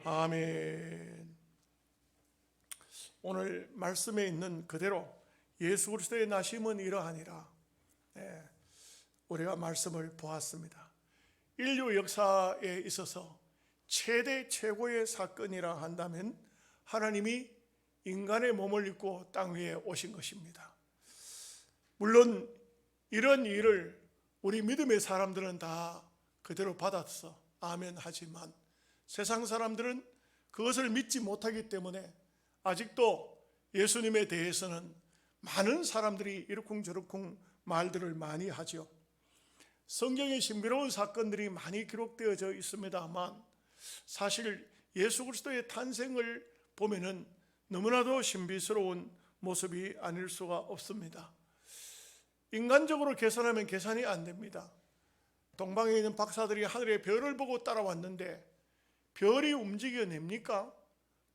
아멘. 오늘 말씀에 있는 그대로 예수 그리스도의 나심은 이러하니라. 우리가 말씀을 보았습니다. 인류 역사에 있어서 최고의 사건이라 한다면 하나님이 인간의 몸을 입고 땅 위에 오신 것입니다. 물론 이런 일을 우리 믿음의 사람들은 다 그대로 받아서 아멘 하지만 세상 사람들은 그것을 믿지 못하기 때문에 아직도 예수님에 대해서는 많은 사람들이 이러쿵저러쿵 말들을 많이 하죠. 성경에 신비로운 사건들이 많이 기록되어져 있습니다만 사실 예수 그리스도의 탄생을 보면은 너무나도 신비스러운 모습이 아닐 수가 없습니다. 인간적으로 계산하면 계산이 안 됩니다. 동방에 있는 박사들이 하늘의 별을 보고 따라왔는데 별이 움직여냅니까?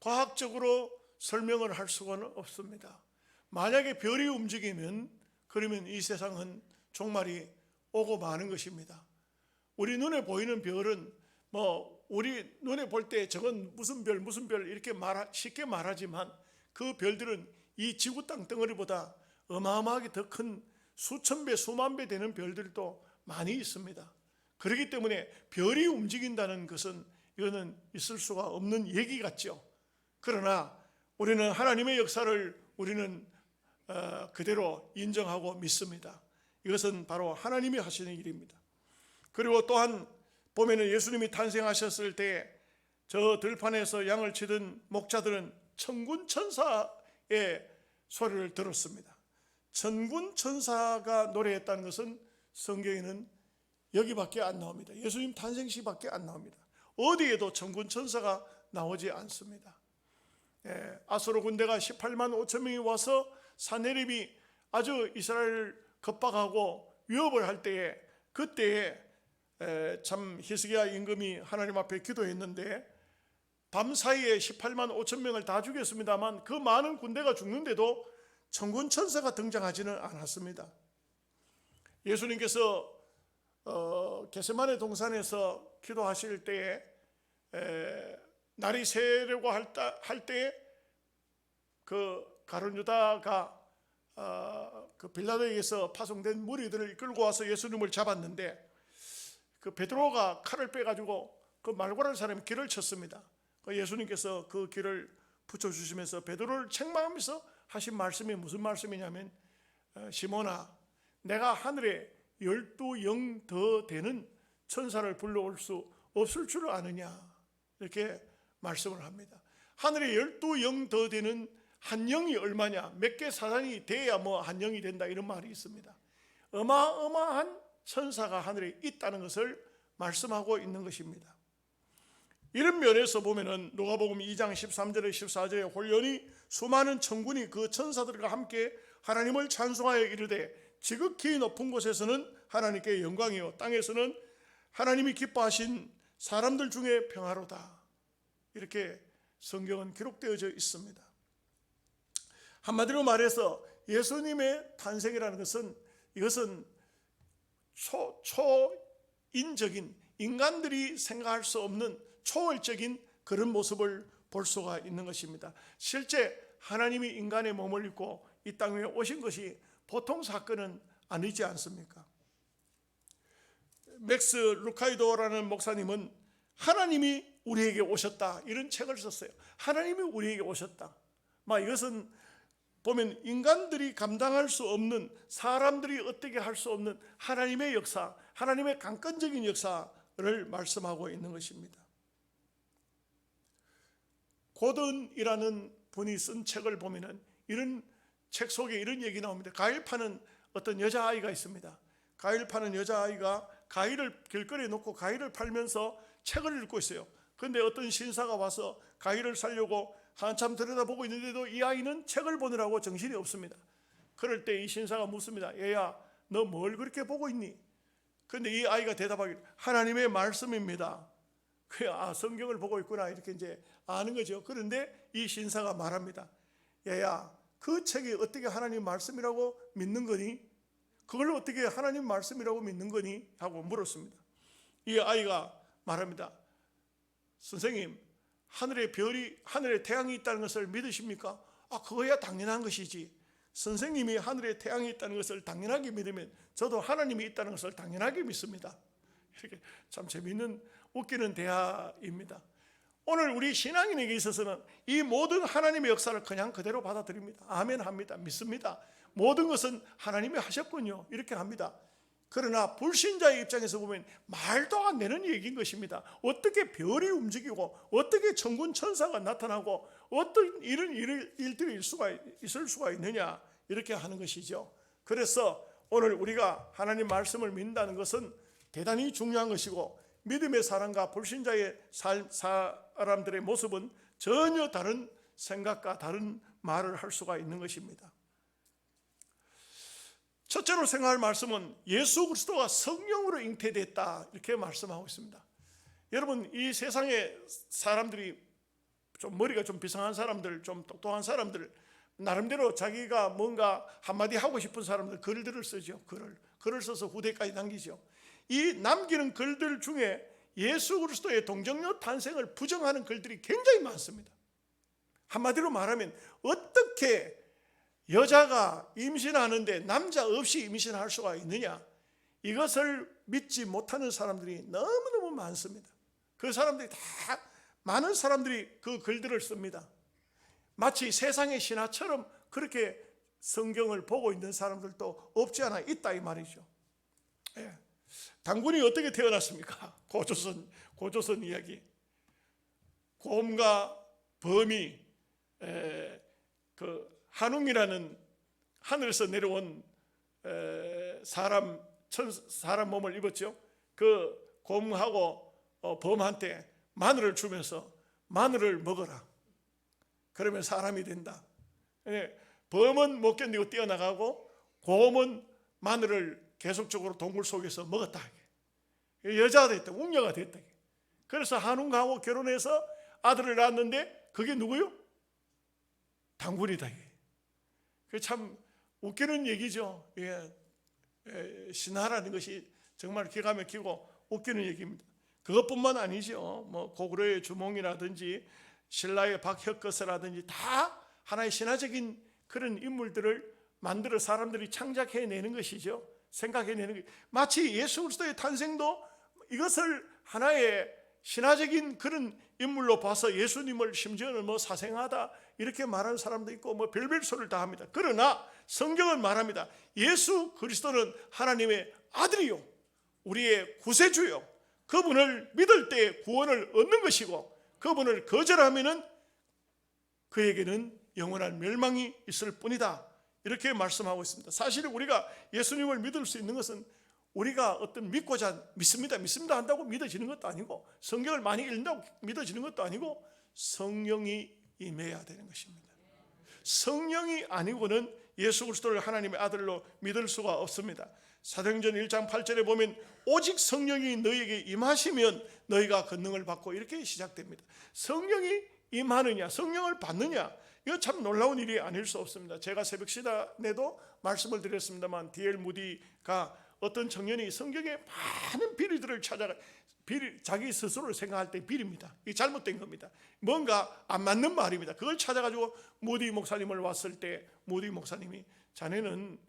과학적으로 설명을 할 수가 없습니다. 만약에 별이 움직이면 그러면 이 세상은 종말이 오고 마는 것입니다. 우리 눈에 보이는 별은 우리 눈에 볼 때 저건 무슨 별 이렇게 쉽게 말하지만 그 별들은 이 지구 땅 덩어리보다 어마어마하게 더 큰 수천 배 수만 배 되는 별들도 많이 있습니다. 그렇기 때문에 별이 움직인다는 것은 이거는 있을 수가 없는 얘기 같죠. 그러나 우리는 하나님의 역사를 우리는 그대로 인정하고 믿습니다. 이것은 바로 하나님이 하시는 일입니다. 그리고 또한 보면은 예수님이 탄생하셨을 때 저 들판에서 양을 치던 목자들은 천군 천사의 소리를 들었습니다. 천군 천사가 노래했다는 것은 성경에는 여기밖에 안 나옵니다. 예수님 탄생시밖에 안 나옵니다. 어디에도 천군 천사가 나오지 않습니다. 아수르 군대가 18만 5천 명이 와서 사내립이 아주 이스라엘을 겁박하고 위협을 할 때에 그때에 참 히스기야 임금이 하나님 앞에 기도했는데 밤사이에 18만 5천 명을 다 죽였습니다만 그 많은 군대가 죽는데도 천군 천사가 등장하지는 않았습니다. 예수님께서 겟세마네 동산에서 기도하실 때에 날이 새려고 할 때에 그 가룟 유다가 그 빌라도에게서 파송된 무리들을 끌고 와서 예수님을 잡았는데 그 베드로가 칼을 빼가지고 그 말고라는 사람이 길을 쳤습니다. 예수님께서 그 길을 붙여주시면서 베드로를 책망하면서 하신 말씀이 무슨 말씀이냐면 시몬아 내가 하늘에 12영 더 되는 천사를 불러올 수 없을 줄 아느냐 이렇게 말씀을 합니다. 하늘에 12영 더 되는 한 영이 얼마냐 몇 개 사단이 돼야 한 영이 된다 이런 말이 있습니다. 어마어마한 천사가 하늘에 있다는 것을 말씀하고 있는 것입니다. 이런 면에서 보면은 누가복음 2장 13절에 14절에 홀연히 수많은 천군이 그 천사들과 함께 하나님을 찬송하여 이르되 지극히 높은 곳에서는 하나님께 영광이요 땅에서는 하나님이 기뻐하신 사람들 중에 평화로다 이렇게 성경은 기록되어져 있습니다. 한마디로 말해서 예수님의 탄생이라는 것은 이것은 초인적인 인간들이 생각할 수 없는 초월적인 그런 모습을 볼 수가 있는 것입니다. 실제 하나님이 인간의 몸을 입고 이 땅 위에 오신 것이 보통 사건은 아니지 않습니까? 맥스 루카이도라는 목사님은 하나님이 우리에게 오셨다 이런 책을 썼어요. 하나님이 우리에게 오셨다. 이것은 보면 인간들이 감당할 수 없는 사람들이 어떻게 할 수 없는 하나님의 역사, 하나님의 강권적인 역사를 말씀하고 있는 것입니다. 고든이라는 분이 쓴 책을 보면은 이런 책 속에 이런 얘기 나옵니다. 과일 파는 어떤 여자아이가 있습니다. 과일 파는 여자아이가 과일을 길거리에 놓고 과일을 팔면서 책을 읽고 있어요. 그런데 어떤 신사가 와서 과일을 사려고 한참 들여다보고 있는데도 이 아이는 책을 보느라고 정신이 없습니다. 그럴 때 이 신사가 묻습니다. 얘야 너 뭘 그렇게 보고 있니? 그런데 이 아이가 대답하기를 하나님의 말씀입니다. 성경을 보고 있구나 이렇게 이제 아는 거죠. 그런데 이 신사가 말합니다. 얘야 그 책이 어떻게 하나님 말씀이라고 믿는 거니? 그걸 어떻게 하나님 말씀이라고 믿는 거니? 하고 물었습니다. 이 아이가 말합니다. 선생님 하늘에 별이, 하늘에 태양이 있다는 것을 믿으십니까? 그거야 당연한 것이지. 선생님이 하늘에 태양이 있다는 것을 당연하게 믿으면 저도 하나님이 있다는 것을 당연하게 믿습니다. 이렇게 참 재미있는 웃기는 대화입니다. 오늘 우리 신앙인에게 있어서는 이 모든 하나님의 역사를 그냥 그대로 받아들입니다. 아멘 합니다. 믿습니다. 모든 것은 하나님이 하셨군요. 이렇게 합니다. 그러나 불신자의 입장에서 보면 말도 안 되는 얘기인 것입니다. 어떻게 별이 움직이고 어떻게 천군 천사가 나타나고 어떤 이런 일들이 있을 수가 있느냐, 이렇게 하는 것이죠. 그래서 오늘 우리가 하나님 말씀을 믿는다는 것은 대단히 중요한 것이고, 믿음의 사람과 불신자의 사람들의 모습은 전혀 다른 생각과 다른 말을 할 수가 있는 것입니다. 첫째로 생각할 말씀은 예수 그리스도가 성령으로 잉태됐다, 이렇게 말씀하고 있습니다. 여러분, 이 세상에 사람들이 좀 머리가 좀 비상한 사람들, 좀 똑똑한 사람들, 나름대로 자기가 뭔가 한마디 하고 싶은 사람들 글들을 쓰죠. 글을 써서 후대까지 남기죠. 이 남기는 글들 중에 예수 그리스도의 동정녀 탄생을 부정하는 글들이 굉장히 많습니다. 한마디로 말하면 어떻게 여자가 임신하는데 남자 없이 임신할 수가 있느냐, 이것을 믿지 못하는 사람들이 너무너무 많습니다. 그 사람들이 다, 많은 사람들이 그 글들을 씁니다. 마치 세상의 신화처럼 그렇게 성경을 보고 있는 사람들도 없지 않아 있다, 이 말이죠. 예. 당군이 어떻게 태어났습니까? 고조선 이야기. 곰과 범이 그 한웅이라는 하늘에서 내려온 사람 몸을 입었죠. 그 곰하고 범한테 마늘을 주면서 마늘을 먹어라, 그러면 사람이 된다. 범은 못 견디고 뛰어나가고 곰은 마늘을 계속적으로 동굴 속에서 먹었다. 여자가 됐다, 웅녀가 됐다. 그래서 한웅하고 결혼해서 아들을 낳았는데 그게 누구요? 당군이다. 그게 참 웃기는 얘기죠. 신화라는 것이 정말 기가 막히고 웃기는 얘기입니다. 그것뿐만 아니죠. 뭐 고구려의 주몽이라든지 신라의 박혁거스라든지 다 하나의 신화적인 그런 인물들을 만들어 사람들이 창작해내는 것이죠. 생각해내는 것. 마치 예수 그리스도의 탄생도 이것을 하나의 신화적인 그런 인물로 봐서 예수님을 심지어는 뭐 사생하다 이렇게 말하는 사람도 있고 뭐 별별 소리를 다 합니다. 그러나 성경은 말합니다. 예수 그리스도는 하나님의 아들이요, 우리의 구세주요, 그분을 믿을 때 구원을 얻는 것이고, 그분을 거절하면은 그에게는 영원한 멸망이 있을 뿐이다, 이렇게 말씀하고 있습니다. 사실 우리가 예수님을 믿을 수 있는 것은 우리가 어떤 믿습니다 한다고 믿어지는 것도 아니고, 성경을 많이 읽는다고 믿어지는 것도 아니고, 성령이 임해야 되는 것입니다. 성령이 아니고는 예수 그리스도를 하나님의 아들로 믿을 수가 없습니다. 사도행전 1장 8절에 보면 오직 성령이 너희에게 임하시면 너희가 권능을 받고, 이렇게 시작됩니다. 성령이 임하느냐, 성령을 받느냐, 이거 참 놀라운 일이 아닐 수 없습니다. 제가 새벽 시간에도 말씀을 드렸습니다만, D.L. 무디가 어떤 청년이 성경에 많은 비리들을 찾아가, 자기 스스로를 생각할 때 비리입니다. 이게 잘못된 겁니다. 뭔가 안 맞는 말입니다. 그걸 찾아가지고 무디 목사님을 왔을 때 무디 목사님이, 자네는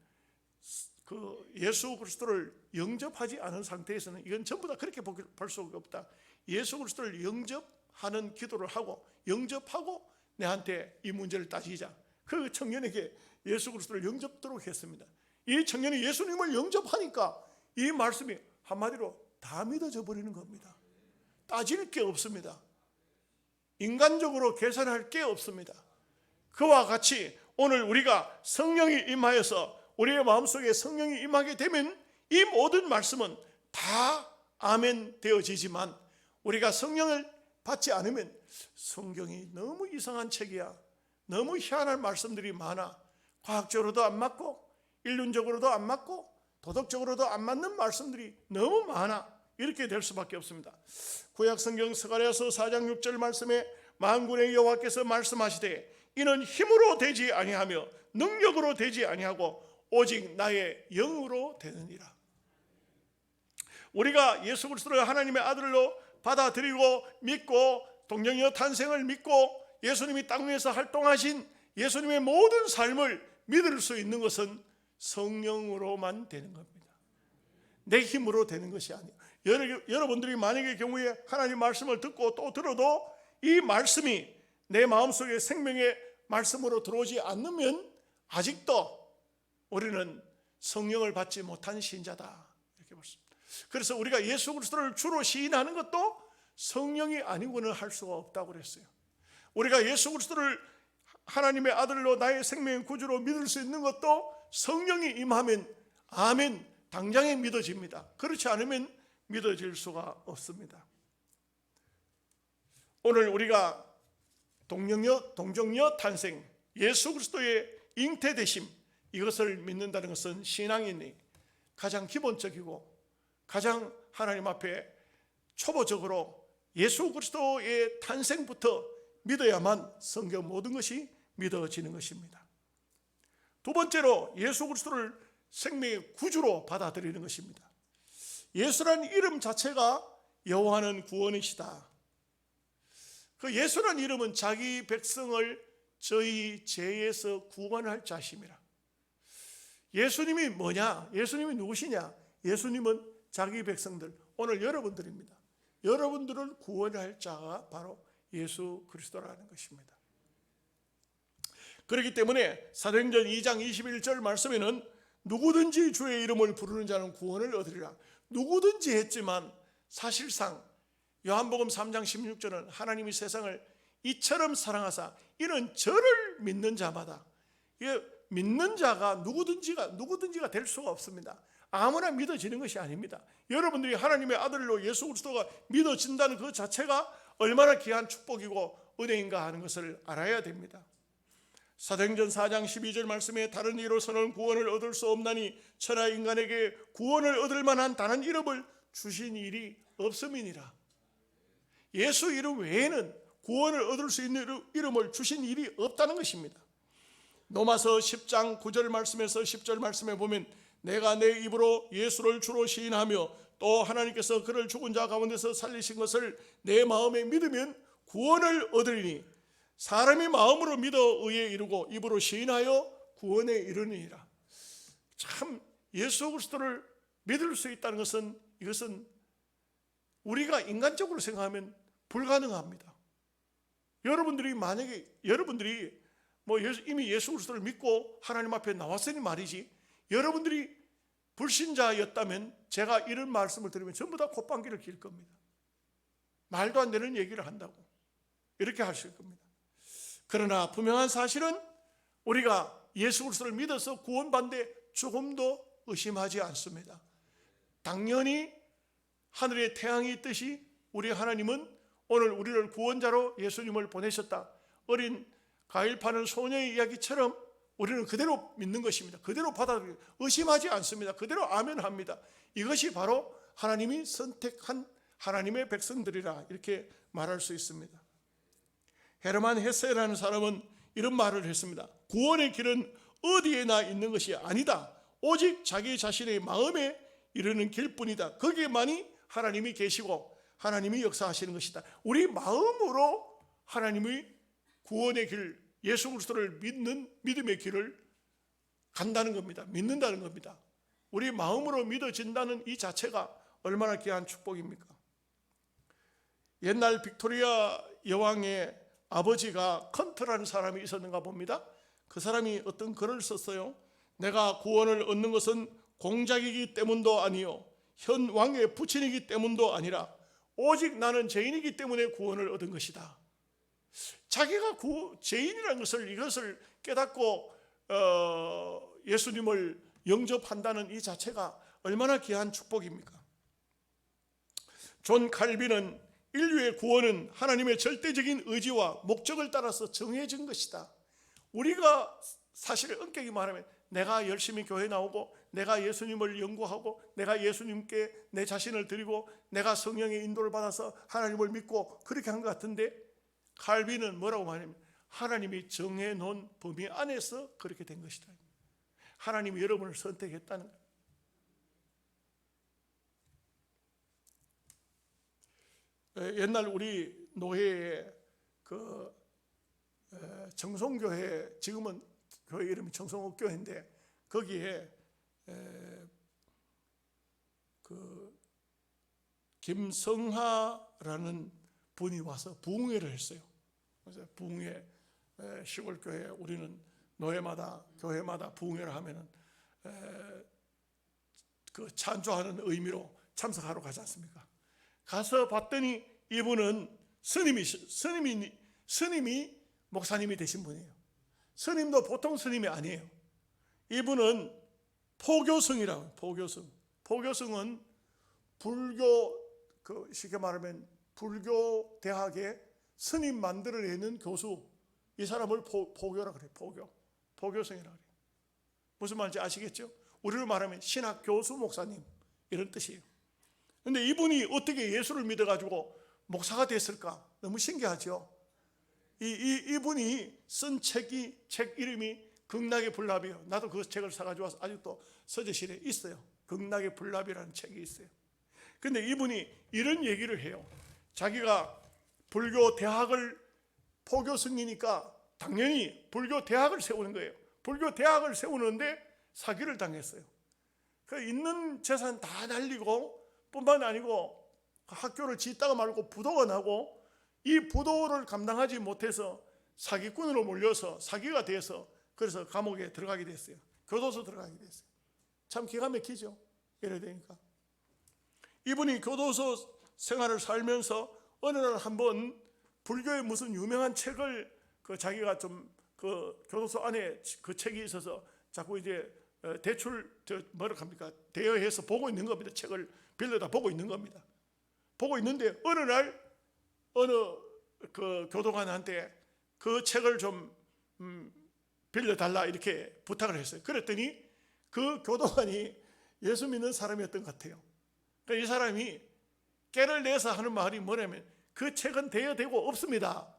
그 예수 그리스도를 영접하지 않은 상태에서는 이건 전부 다 그렇게 볼 수가 없다. 예수 그리스도를 영접하는 기도를 하고 영접하고 내한테 이 문제를 따지자. 그 청년에게 예수 그리스도를 영접토록 했습니다. 이 청년이 예수님을 영접하니까 이 말씀이 한마디로 다 믿어져 버리는 겁니다. 따질 게 없습니다. 인간적으로 계산할 게 없습니다. 그와 같이 오늘 우리가 성령이 임하여서 우리의 마음속에 성령이 임하게 되면 이 모든 말씀은 다 아멘 되어지지만, 우리가 성령을 받지 않으면 성경이 너무 이상한 책이야, 너무 희한한 말씀들이 많아, 과학적으로도 안 맞고 인륜적으로도 안 맞고 도덕적으로도 안 맞는 말씀들이 너무 많아, 이렇게 될 수밖에 없습니다. 구약성경 스가랴서 4장 6절 말씀에 만군의 여호와께서 말씀하시되 이는 힘으로 되지 아니하며 능력으로 되지 아니하고 오직 나의 영으로 되느니라. 우리가 예수 그리스도를 하나님의 아들로 받아들이고 믿고 동정녀 탄생을 믿고 예수님이 땅 위에서 활동하신 예수님의 모든 삶을 믿을 수 있는 것은 성령으로만 되는 겁니다. 내 힘으로 되는 것이 아니에요. 여러분들이 만약에 경우에 하나님 말씀을 듣고 또 들어도 이 말씀이 내 마음속에 생명의 말씀으로 들어오지 않으면 아직도 우리는 성령을 받지 못한 신자다, 이렇게 봤습니다. 그래서 우리가 예수 그리스도를 주로 시인하는 것도 성령이 아니고는 할 수가 없다고 그랬어요. 우리가 예수 그리스도를 하나님의 아들로 나의 생명의 구주로 믿을 수 있는 것도 성령이 임하면 아멘 당장에 믿어집니다. 그렇지 않으면 믿어질 수가 없습니다. 오늘 우리가 동정녀 탄생, 예수 그리스도의 잉태되심, 이것을 믿는다는 것은 신앙인이 가장 기본적이고 가장 하나님 앞에 초보적으로 예수 그리스도의 탄생부터 믿어야만 성경 모든 것이 믿어지는 것입니다. 두 번째로 예수 그리스도를 생명의 구주로 받아들이는 것입니다. 예수라는 이름 자체가 여호와는 구원이시다. 그 예수라는 이름은 자기 백성을 저희 죄에서 구원할 자심이라. 예수님이 뭐냐? 예수님이 누구시냐? 예수님은 자기 백성들, 오늘 여러분들입니다. 여러분들을 구원할 자가 바로 예수 그리스도라는 것입니다. 그렇기 때문에 사도행전 2장 21절 말씀에는 누구든지 주의 이름을 부르는 자는 구원을 얻으리라. 누구든지 했지만 사실상 요한복음 3장 16절은 하나님이 세상을 이처럼 사랑하사 이는 저를 믿는 자마다, 믿는 자가 누구든지가 될 수가 없습니다. 아무나 믿어지는 것이 아닙니다. 여러분들이 하나님의 아들로 예수 그리스도가 믿어진다는 그 자체가 얼마나 귀한 축복이고 은혜인가 하는 것을 알아야 됩니다. 사도행전 4장 12절 말씀에 다른 이로서는 구원을 얻을 수 없나니 천하 인간에게 구원을 얻을 만한 다른 이름을 주신 일이 없음이니라. 예수 이름 외에는 구원을 얻을 수 있는 이름을 주신 일이 없다는 것입니다. 로마서 10장 9절 말씀에서 10절 말씀에 보면 내가 내 입으로 예수를 주로 시인하며 또 하나님께서 그를 죽은 자 가운데서 살리신 것을 내 마음에 믿으면 구원을 얻으리니 사람이 마음으로 믿어 의에 이르고 입으로 시인하여 구원에 이르니라. 참 예수 그리스도를 믿을 수 있다는 것은 이것은 우리가 인간적으로 생각하면 불가능합니다. 여러분들이 만약에 이미 예수 그리스도를 믿고 하나님 앞에 나왔으니 말이지, 여러분들이 불신자였다면 제가 이런 말씀을 들으면 전부 다 콧방귀를 낄 겁니다. 말도 안 되는 얘기를 한다고 이렇게 하실 겁니다. 그러나 분명한 사실은 우리가 예수 그리스도를 믿어서 구원받는데 조금도 의심하지 않습니다. 당연히 하늘에 태양이 있듯이 우리 하나님은 오늘 우리를 구원자로 예수님을 보내셨다. 어린 과일 파는 소녀의 이야기처럼 우리는 그대로 믿는 것입니다. 그대로 받아들이고 의심하지 않습니다. 그대로 아멘합니다. 이것이 바로 하나님이 선택한 하나님의 백성들이라 이렇게 말할 수 있습니다. 헤르만 헤세라는 사람은 이런 말을 했습니다. 구원의 길은 어디에나 있는 것이 아니다. 오직 자기 자신의 마음에 이르는 길뿐이다. 거기에만이 하나님이 계시고 하나님이 역사하시는 것이다. 우리 마음으로 하나님의 구원의 길, 예수 그리스도를 믿는 믿음의 길을 간다는 겁니다. 믿는다는 겁니다. 우리 마음으로 믿어진다는 이 자체가 얼마나 귀한 축복입니까? 옛날 빅토리아 여왕의 아버지가 컨트라는 사람이 있었는가 봅니다. 그 사람이 어떤 글을 썼어요. 내가 구원을 얻는 것은 공작이기 때문도 아니요 현 왕의 부친이기 때문도 아니라 오직 나는 죄인이기 때문에 구원을 얻은 것이다. 자기가 죄인이라는 이것을 깨닫고 예수님을 영접한다는 이 자체가 얼마나 귀한 축복입니까? 존 칼빈은 인류의 구원은 하나님의 절대적인 의지와 목적을 따라서 정해진 것이다. 우리가 사실 엄격히 말하면 내가 열심히 교회 나오고 내가 예수님을 연구하고 내가 예수님께 내 자신을 드리고 내가 성령의 인도를 받아서 하나님을 믿고 그렇게 한 것 같은데, 칼빈은 뭐라고 말하냐면 하나님이 정해놓은 범위 안에서 그렇게 된 것이다. 하나님이 여러분을 선택했다는 거예요. 옛날 우리 노회에 그 청송교회, 지금은 교회 이름이 청송업교회인데 거기에 그 김성하라는 분이 와서 부흥회를 했어요. 그래서 부흥회, 시골 교회, 우리는 노회마다 교회마다 부흥회를 하면은 그 찬조하는 의미로 참석하러 가지 않습니까? 가서 봤더니 이분은 스님이 목사님이 되신 분이에요. 스님도 보통 스님이 아니에요. 이분은 포교성이라고. 포교성은 불교, 쉽게 말하면 불교 대학에 스님 만들어내는 교수, 이 사람을 포교라 그래요. 포교성이라 그래요. 무슨 말인지 아시겠죠? 우리로 말하면 신학 교수 목사님 이런 뜻이에요. 근데 이분이 어떻게 예수를 믿어가지고 목사가 됐을까? 너무 신기하죠. 이분이 쓴 책 이름이 극락의 불납이에요. 나도 그 책을 사가지고 와서 아직도 서재실에 있어요. 극락의 불납이라는 책이 있어요. 근데 이분이 이런 얘기를 해요. 자기가 불교 대학을, 포교성이니까 당연히 불교 대학을 세우는 거예요. 불교 대학을 세우는데 사기를 당했어요. 그 있는 재산 다 날리고 뿐만 아니고 학교를 짓다가 말고 부도가 나고 이 부도를 감당하지 못해서 사기꾼으로 몰려서 사기가 돼서 그래서 감옥에 들어가게 됐어요. 교도소 들어가게 됐어요. 참 기가 막히죠. 이래 되니까 이분이 교도소 생활을 살면서 어느 날 한번 불교의 무슨 유명한 책을 자기가 좀 그 교도소 안에 그 책이 있어서 자꾸 이제 대출 뭐라 합니까? 대여해서 보고 있는 겁니다. 책을 빌려다 보고 있는 겁니다. 보고 있는데 어느 날 어느 그 교도관한테 그 책을 좀 빌려달라 이렇게 부탁을 했어요. 그랬더니 그 교도관이 예수 믿는 사람이었던 것 같아요. 그러니까 이 사람이 깨를 내서 하는 말이 뭐냐면 그 책은 대여되고 없습니다.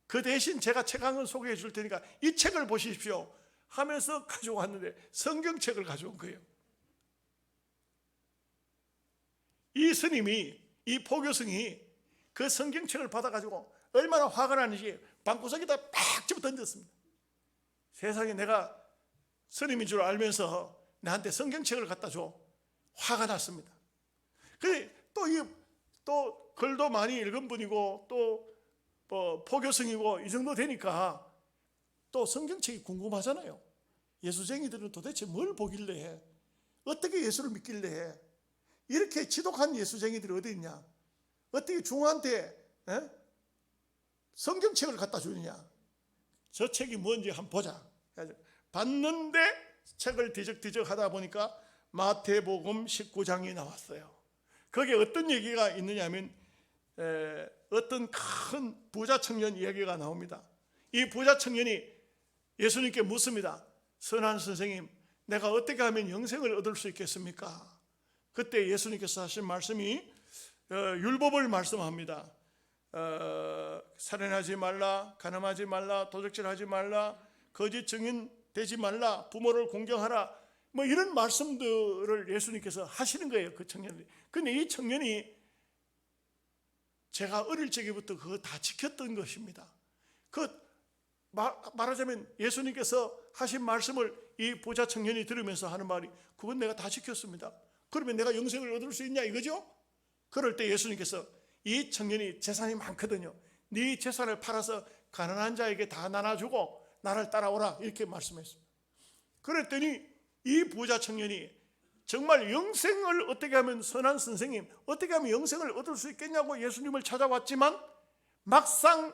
그 대신 제가 책 한 권 소개해 줄 테니까 이 책을 보십시오 하면서 가지고 왔는데 성경책을 가져온 거예요. 이 스님이, 이 포교성이 그 성경책을 받아가지고 얼마나 화가 나는지 방구석에다 팍 집어 던졌습니다. 세상에 내가 스님인 줄 알면서 나한테 성경책을 갖다 줘. 화가 났습니다. 근데 또 글도 많이 읽은 분이고 또 포교성이고 이 정도 되니까 또 성경책이 궁금하잖아요. 예수쟁이들은 도대체 뭘 보길래 어떻게 예수를 믿길래 이렇게 지독한 예수쟁이들이 어디 있냐? 어떻게 중한테 성경책을 갖다 주느냐? 저 책이 뭔지 한번 보자. 봤는데 책을 뒤적뒤적 하다 보니까 마태복음 19장이 나왔어요. 거기에 어떤 얘기가 있느냐면 어떤 큰 부자 청년 이야기가 나옵니다. 이 부자 청년이 예수님께 묻습니다. 선한 선생님, 내가 어떻게 하면 영생을 얻을 수 있겠습니까? 그때 예수님께서 하신 말씀이 율법을 말씀합니다. 살인하지 말라, 간음하지 말라, 도적질하지 말라, 거짓 증인 되지 말라, 부모를 공경하라, 뭐 이런 말씀들을 예수님께서 하시는 거예요. 그 청년이. 근데 이 청년이 제가 어릴 적부터 그거 다 지켰던 것입니다. 말하자면 예수님께서 하신 말씀을 이 부자 청년이 들으면서 하는 말이 그건 내가 다 지켰습니다. 그러면 내가 영생을 얻을 수 있냐 이거죠? 그럴 때 예수님께서 이 청년이 재산이 많거든요. 네 재산을 팔아서 가난한 자에게 다 나눠주고 나를 따라오라 이렇게 말씀했습니다. 그랬더니 이 부자 청년이 정말 영생을 어떻게 하면 선한 선생님 어떻게 하면 영생을 얻을 수 있겠냐고 예수님을 찾아왔지만 막상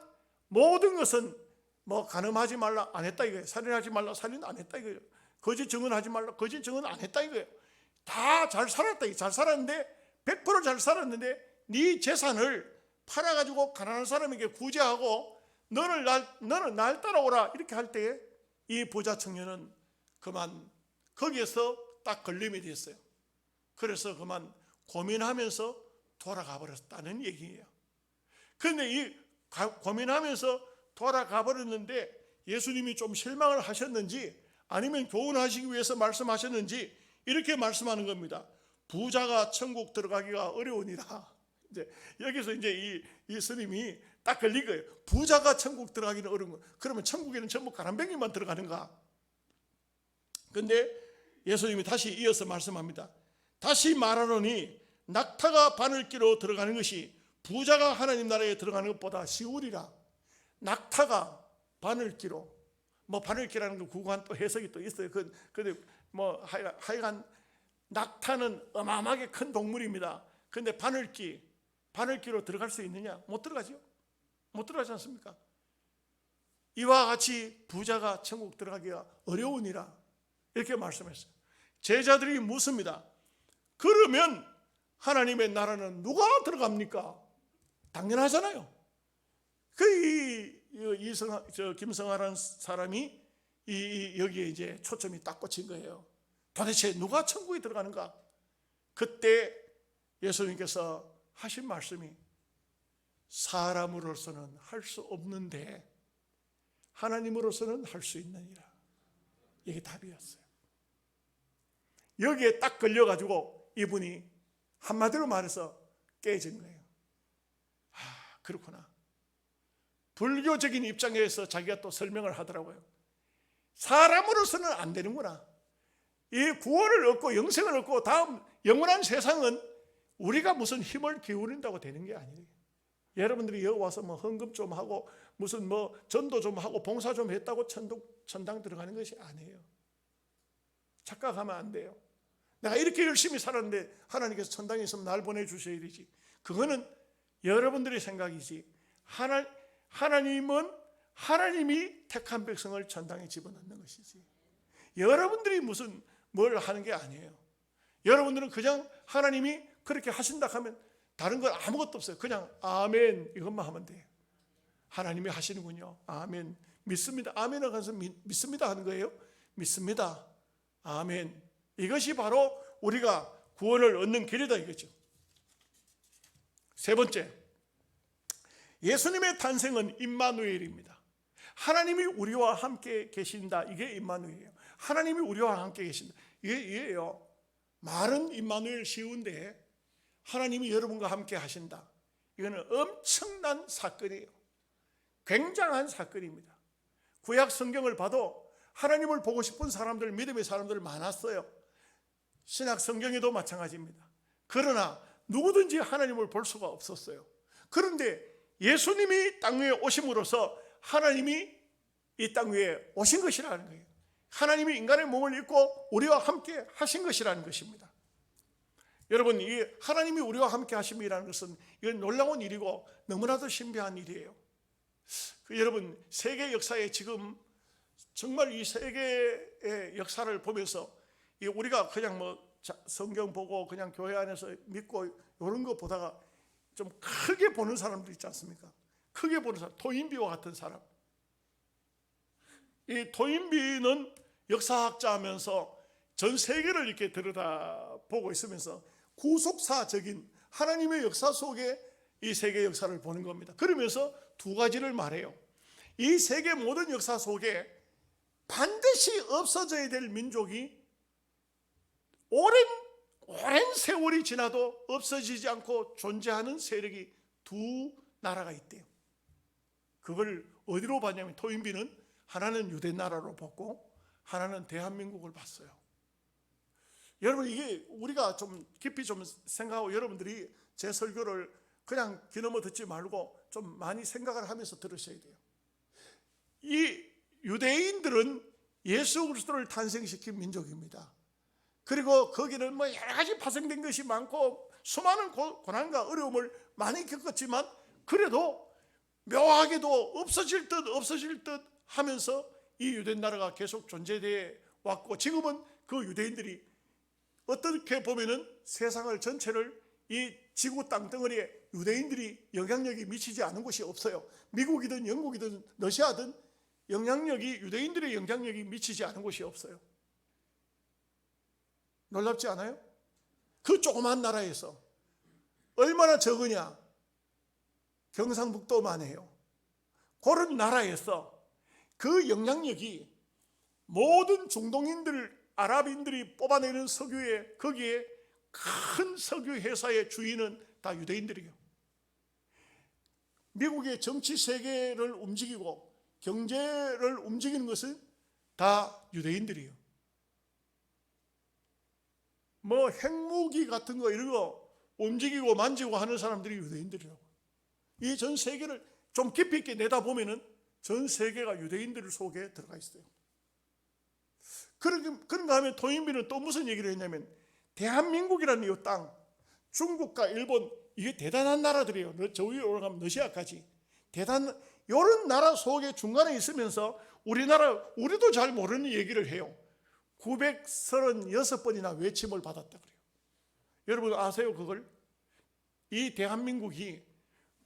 모든 것은 뭐 간음하지 말라 안 했다 이거예요. 살인하지 말라 살인 안 했다 이거예요. 거짓 증언하지 말라 거짓 증언 안 했다 이거예요. 다 잘 살았다. 잘 살았는데 100% 잘 살았는데 네 재산을 팔아가지고 가난한 사람에게 구제하고 너는 날 따라오라 이렇게 할 때에 이 부자 청년은 그만 거기에서 딱 걸림이 됐어요. 그래서 그만 고민하면서 돌아가 버렸다는 얘기예요. 그런데 이 고민하면서 돌아가 버렸는데 예수님이 좀 실망을 하셨는지 아니면 교훈하시기 위해서 말씀하셨는지 이렇게 말씀하는 겁니다. 부자가 천국 들어가기가 어려우니라. 이제 여기서 이제 이 스님이 딱 걸린 거예요. 부자가 천국 들어가기는 어려운 거. 그러면 천국에는 전부 가난뱅이만 들어가는가? 근데 예수님이 다시 이어서 말씀합니다. 다시 말하노니 낙타가 바늘기로 들어가는 것이 부자가 하나님 나라에 들어가는 것보다 쉬우리라. 낙타가 바늘기로, 뭐 바늘기라는 거 구구한 또 해석이 또 있어요. 근데 뭐 하여간 낙타는 어마어마하게 큰 동물입니다. 근데 바늘기로 들어갈 수 있느냐? 못 들어가죠. 못 들어가지 않습니까? 이와 같이 부자가 천국 들어가기가 어려우니라 이렇게 말씀했어요. 제자들이 묻습니다. 그러면 하나님의 나라는 누가 들어갑니까? 당연하잖아요. 김성하라는 사람이 여기에 이제 초점이 딱 꽂힌 거예요. 도대체 누가 천국에 들어가는가? 그때 예수님께서 하신 말씀이 사람으로서는 할 수 없는데 하나님으로서는 할 수 있느니라. 이게 답이었어요. 여기에 딱 걸려가지고 이분이 한마디로 말해서 깨진 거예요. 그렇구나. 불교적인 입장에서 자기가 또 설명을 하더라고요. 사람으로서는 안 되는구나. 이 구원을 얻고 영생을 얻고 다음 영원한 세상은 우리가 무슨 힘을 기울인다고 되는 게 아니에요. 여러분들이 여기 와서 뭐 헌금 좀 하고 무슨 뭐 전도 좀 하고 봉사 좀 했다고 천당 들어가는 것이 아니에요. 착각하면 안 돼요. 내가 이렇게 열심히 살았는데 하나님께서 천당에 있으면 날 보내주셔야 되지. 그거는 여러분들의 생각이지. 하나님은 하나님이 택한 백성을 천당에 집어넣는 것이지. 여러분들이 무슨 뭘 하는 게 아니에요. 여러분들은 그냥 하나님이 그렇게 하신다 하면 다른 건 아무것도 없어요. 그냥 아멘 이것만 하면 돼요. 하나님이 하시는군요. 아멘. 믿습니다. 아멘을 가서 믿습니다 하는 거예요. 믿습니다. 아멘. 이것이 바로 우리가 구원을 얻는 길이다 이거죠. 세 번째, 예수님의 탄생은 임마누엘입니다. 하나님이 우리와 함께 계신다. 이게 임마누엘이에요. 하나님이 우리와 함께 계신다. 이게요. 말은 임마누엘 쉬운데 하나님이 여러분과 함께 하신다. 이거는 엄청난 사건이에요. 굉장한 사건입니다. 구약 성경을 봐도 하나님을 보고 싶은 사람들, 믿음의 사람들 많았어요. 신약 성경에도 마찬가지입니다. 그러나 누구든지 하나님을 볼 수가 없었어요. 그런데 예수님이 땅 위에 오심으로써 하나님이 이 땅 위에 오신 것이라는 거예요. 하나님이 인간의 몸을 입고 우리와 함께 하신 것이라는 것입니다. 여러분, 이 하나님이 우리와 함께 하심이라는 것은 이건 놀라운 일이고 너무나도 신비한 일이에요. 여러분, 세계 역사에 지금 정말 이 세계의 역사를 보면서 우리가 그냥 뭐 성경 보고 그냥 교회 안에서 믿고 이런 거 보다가 좀 크게 보는 사람들 있지 않습니까? 크게 보는 사람, 토인비와 같은 사람. 이 토인비는 역사학자하면서 전 세계를 이렇게 들여다보고 있으면서 구속사적인 하나님의 역사 속에 이 세계 역사를 보는 겁니다. 그러면서 두 가지를 말해요. 이 세계 모든 역사 속에 반드시 없어져야 될 민족이 오랜 세월이 지나도 없어지지 않고 존재하는 세력이 두 나라가 있대요. 그걸 어디로 봤냐면 토인비는 하나는 유대 나라로 봤고 하나는 대한민국을 봤어요. 여러분, 이게 우리가 좀 깊이 좀 생각하고 여러분들이 제 설교를 그냥 귀넘어 듣지 말고 좀 많이 생각을 하면서 들으셔야 돼요. 이 유대인들은 예수 그리스도를 탄생시킨 민족입니다. 그리고 거기는 뭐 여러 가지 파생된 것이 많고 수많은 고난과 어려움을 많이 겪었지만 그래도 묘하게도 없어질 듯 하면서 이 유대 나라가 계속 존재되어 왔고, 지금은 그 유대인들이 어떻게 보면은 세상을 전체를 이 지구 땅덩어리에 유대인들이 영향력이 미치지 않은 곳이 없어요. 미국이든 영국이든 러시아든 유대인들의 영향력이 미치지 않은 곳이 없어요. 놀랍지 않아요? 그 조그만 나라에서 얼마나 적으냐? 경상북도만 해요. 그런 나라에서 그 영향력이 모든 중동인들, 아랍인들이 뽑아내는 석유에, 거기에 큰 석유 회사의 주인은 다 유대인들이에요. 미국의 정치 세계를 움직이고 경제를 움직이는 것은 다 유대인들이에요. 뭐 핵무기 같은 거 이런 거 움직이고 만지고 하는 사람들이 유대인들이라고. 이 전 세계를 좀 깊이 있게 내다보면은 전 세계가 유대인들 속에 들어가 있어요. 그런가 하면 토인비는 또 무슨 얘기를 했냐면, 대한민국이라는 이 땅, 중국과 일본, 이게 대단한 나라들이에요. 저 위로 올라가면 러시아까지 이런 나라 속에 중간에 있으면서 우리도 잘 모르는 얘기를 해요. 936번이나 외침을 받았다 그래요. 여러분 아세요 그걸? 이 대한민국이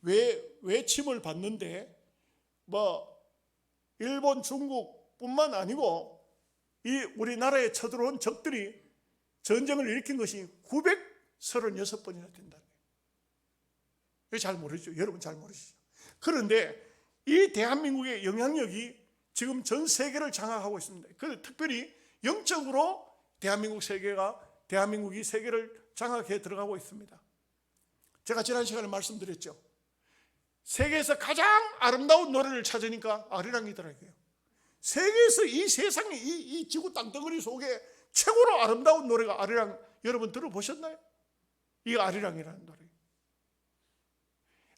왜 외침을 받는데 뭐 일본, 중국뿐만 아니고 이 우리나라에 쳐들어온 적들이 전쟁을 일으킨 것이 936번이나 된다는 거예요. 이거 잘 모르죠. 여러분 잘 모르시죠. 그런데 이 대한민국의 영향력이 지금 전 세계를 장악하고 있습니다. 특별히 영적으로 대한민국이 세계를 장악해 들어가고 있습니다. 제가 지난 시간에 말씀드렸죠. 세계에서 가장 아름다운 노래를 찾으니까 아리랑이더라고요. 세계에서 이 세상에 이 지구 땅덩어리 속에 최고로 아름다운 노래가 아리랑, 여러분 들어보셨나요? 이 아리랑이라는 노래.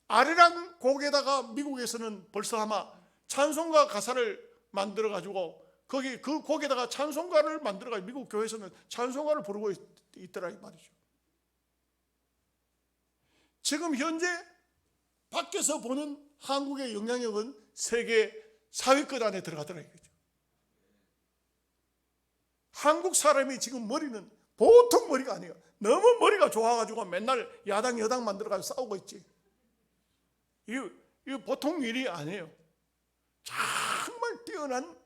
아리랑 곡에다가 미국에서는 벌써 아마 찬송가 가사를 만들어 가지고 거기 그 곡에다가 찬송가를 만들어 가지고 미국 교회에서는 찬송가를 부르고 있더라 이 말이죠. 지금 현재 밖에서 보는 한국의 영향력은 세계 4위권 안에 들어가더라 이거죠. 한국 사람이 지금 머리는 보통 머리가 아니에요. 너무 머리가 좋아가지고 맨날 야당 여당 만들어가지고 싸우고 있지. 이거 보통 일이 아니에요. 정말 뛰어난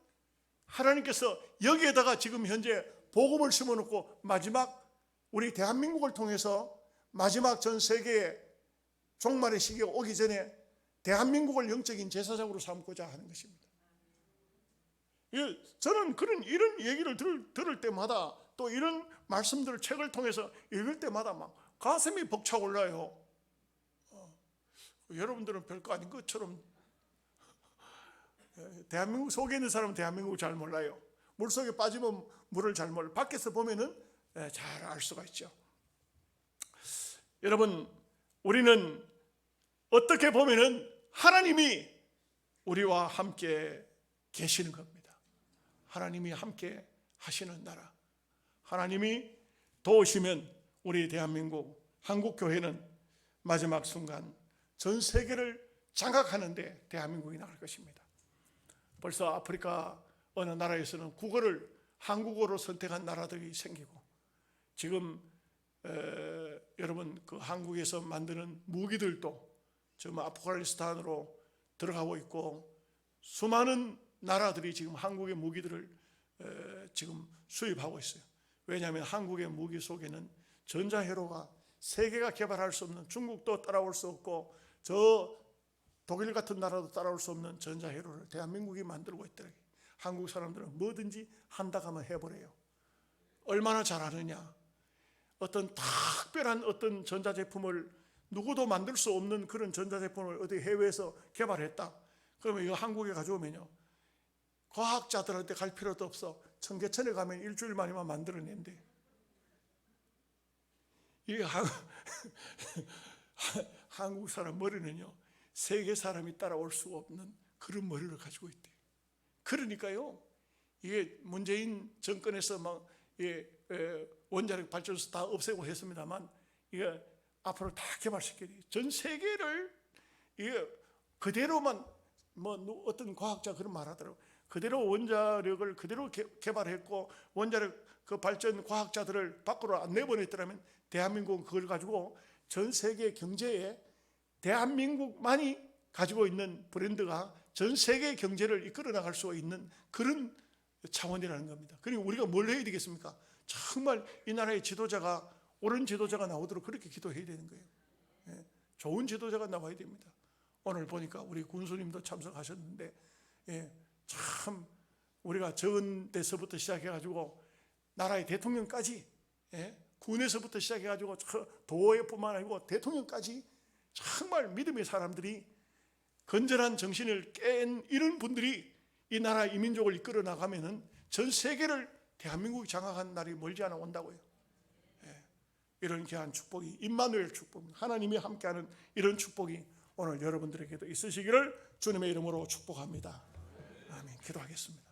하나님께서 여기에다가 지금 현재 복음을 심어놓고 마지막 우리 대한민국을 통해서 마지막 전 세계의 종말의 시기가 오기 전에 대한민국을 영적인 제사장으로 삼고자 하는 것입니다. 저는 이런 얘기를 들을 때마다 또 이런 말씀들을 책을 통해서 읽을 때마다 막 가슴이 벅차올라요. 여러분들은 별거 아닌 것처럼 대한민국 속에 있는 사람은 대한민국을 잘 몰라요. 물속에 빠지면 물을 잘 몰라요. 밖에서 보면은 잘 알 수가 있죠. 여러분, 우리는 어떻게 보면은 하나님이 우리와 함께 계시는 겁니다. 하나님이 함께 하시는 나라. 하나님이 도우시면 우리 대한민국 한국교회는 마지막 순간 전 세계를 장악하는데 대한민국이 나갈 것입니다. 벌써 아프리카 어느 나라에서는 국어를 한국어로 선택한 나라들이 생기고, 지금 여러분 그 한국에서 만드는 무기들도 지금 아프가니스탄으로 들어가고 있고, 수많은 나라들이 지금 한국의 무기들을 지금 수입하고 있어요. 왜냐하면 한국의 무기 속에는 전자회로가 세계가 개발할 수 없는, 중국도 따라올 수 없고 저 독일 같은 나라도 따라올 수 없는 전자회로를 대한민국이 만들고 있더라고요. 한국 사람들은 뭐든지 한다고 하면 해버려요. 얼마나 잘하느냐. 어떤 특별한 어떤 전자제품을 누구도 만들 수 없는 그런 전자제품을 어디 해외에서 개발했다. 그러면 이거 한국에 가져오면요, 과학자들한테 갈 필요도 없어. 청계천에 가면 일주일 만이면 만들어낸대. 이 한국 사람 머리는요, 세계 사람이 따라올 수가 없는 그런 머리를 가지고 있대. 그러니까요, 이게 문재인 정권에서 막 원자력 발전소 다 없애고 했습니다만, 이게 앞으로 다 개발시켜야 돼요. 전 세계를 이게 그대로만, 뭐 어떤 과학자 그런 말 하더라고요. 그대로 원자력을 그대로 개발했고 원자력 그 발전 과학자들을 밖으로 안 내보냈더라면 대한민국은 그걸 가지고 전 세계 경제에 대한민국만이 가지고 있는 브랜드가 전 세계 경제를 이끌어 나갈 수 있는 그런 차원이라는 겁니다. 그러니까 우리가 뭘 해야 되겠습니까? 정말 이 나라의 지도자가, 옳은 지도자가 나오도록 그렇게 기도해야 되는 거예요. 좋은 지도자가 나와야 됩니다. 오늘 보니까 우리 군수님도 참석하셨는데, 참 우리가 적은 데서부터 시작해가지고 나라의 대통령까지, 군에서부터 시작해가지고 도의뿐만 아니고 대통령까지 정말 믿음의 사람들이 건전한 정신을 깬 이런 분들이 이 나라 이 민족을 이끌어 나가면은 전 세계를 대한민국이 장악한 날이 멀지 않아 온다고요. 이런 귀한 축복이 임마누엘 축복, 하나님이 함께하는 이런 축복이 오늘 여러분들에게도 있으시기를 주님의 이름으로 축복합니다. 아멘. 기도하겠습니다.